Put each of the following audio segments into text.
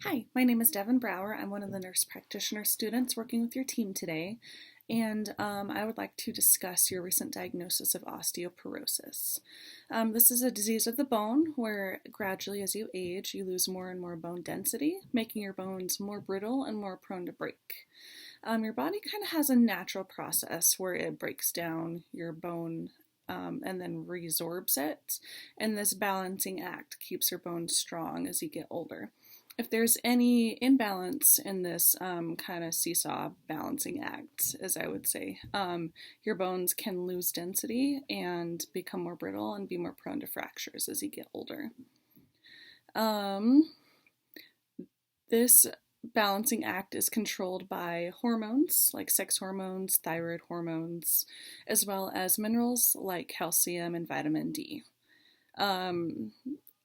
Hi, my name is Devin Brower. I'm one of the nurse practitioner students working with your team today, and I would like to discuss your recent diagnosis of osteoporosis. This is a disease of the bone where gradually as you age, you lose more and more bone density, making your bones more brittle and more prone to break. Your body kind of has a natural process where it breaks down your bone and then resorbs it, and this balancing act keeps your bones strong as you get older. If there's any imbalance in this kind of seesaw balancing act, as I would say, your bones can lose density and become more brittle and be more prone to fractures as you get older. This balancing act is controlled by hormones like sex hormones, thyroid hormones, as well as minerals like calcium and vitamin D.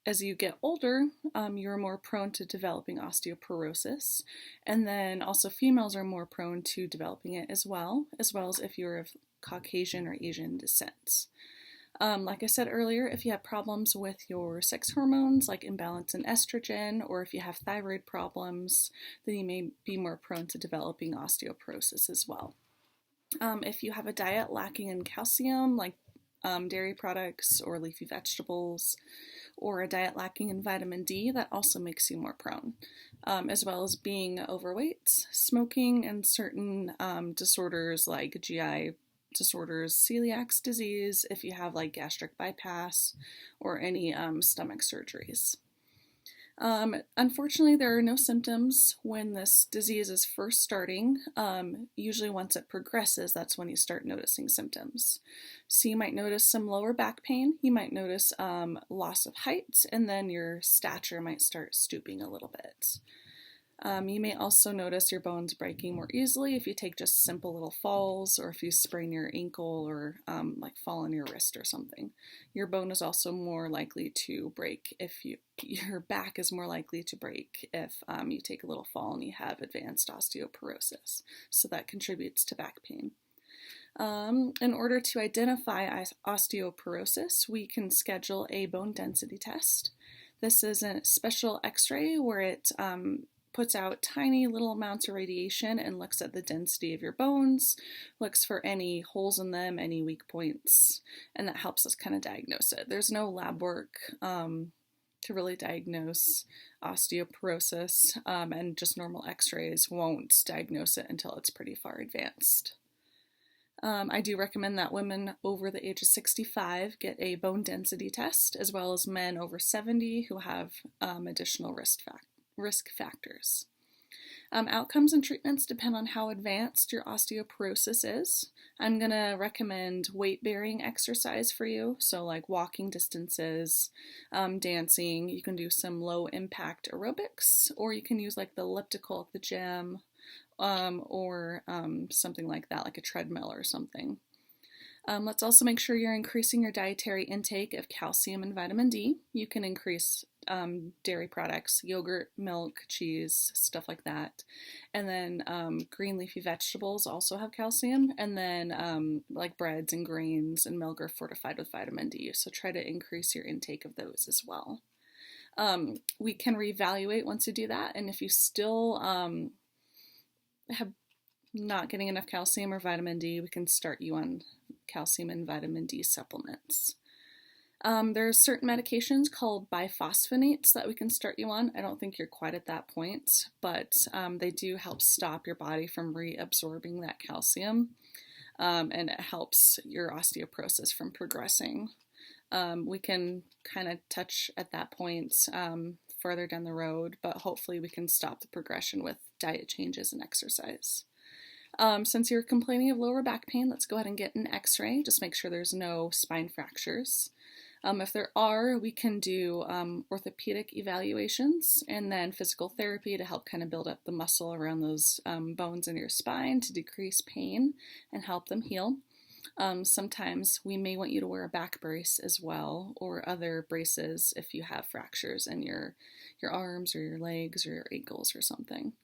As you get older, you're more prone to developing osteoporosis, and then also females are more prone to developing it as well as if you're of Caucasian or Asian descent. Like I said earlier, if you have problems with your sex hormones, like imbalance in estrogen, or if you have thyroid problems, then you may be more prone to developing osteoporosis as well. If you have a diet lacking in calcium, like dairy products or leafy vegetables, or a diet lacking in vitamin D, that also makes you more prone, as well as being overweight, smoking, and certain disorders like GI disorders, celiac disease, if you have like gastric bypass or any stomach surgeries. Unfortunately, there are no symptoms when this disease is first starting. Usually once it progresses, that's when you start noticing symptoms. So you might notice some lower back pain, you might notice loss of height, and then your stature might start stooping a little bit. You may also notice your bones breaking more easily if you take just simple little falls, or if you sprain your ankle or like fall on your wrist or something. Your bone is also more likely to break if your back is more likely to break if you take a little fall and you have advanced osteoporosis. So that contributes to back pain. In order to identify osteoporosis, we can schedule a bone density test. This is a special x-ray where it puts out tiny little amounts of radiation and looks at the density of your bones, looks for any holes in them, any weak points, and that helps us kind of diagnose it. There's no lab work to really diagnose osteoporosis, and just normal x-rays won't diagnose it until it's pretty far advanced. I do recommend that women over the age of 65 get a bone density test, as well as men over 70 who have additional risk factors. Outcomes and treatments depend on how advanced your osteoporosis is. I'm going to recommend weight-bearing exercise for you, so like walking distances, dancing. You can do some low-impact aerobics, or you can use like the elliptical at the gym, or something like that, like a treadmill or something. Let's also make sure you're increasing your dietary intake of calcium and vitamin D. You can increase dairy products, yogurt, milk, cheese, stuff like that. And then green leafy vegetables also have calcium. And then like breads and grains and milk are fortified with vitamin D. So try to increase your intake of those as well. We can reevaluate once you do that. And if you still have not getting enough calcium or vitamin D, we can start you on calcium and vitamin D supplements. There's certain medications called biphosphonates that we can start you on. I don't think you're quite at that point, but they do help stop your body from reabsorbing that calcium, and it helps your osteoporosis from progressing. We can kind of touch at that point further down the road, but hopefully we can stop the progression with diet changes and exercise. Since you're complaining of lower back pain, let's go ahead and get an x-ray. Just make sure there's no spine fractures. If there are, we can do orthopedic evaluations and then physical therapy to help kind of build up the muscle around those bones in your spine to decrease pain and help them heal. Sometimes we may want you to wear a back brace as well, or other braces if you have fractures in your arms or your legs or your ankles or something.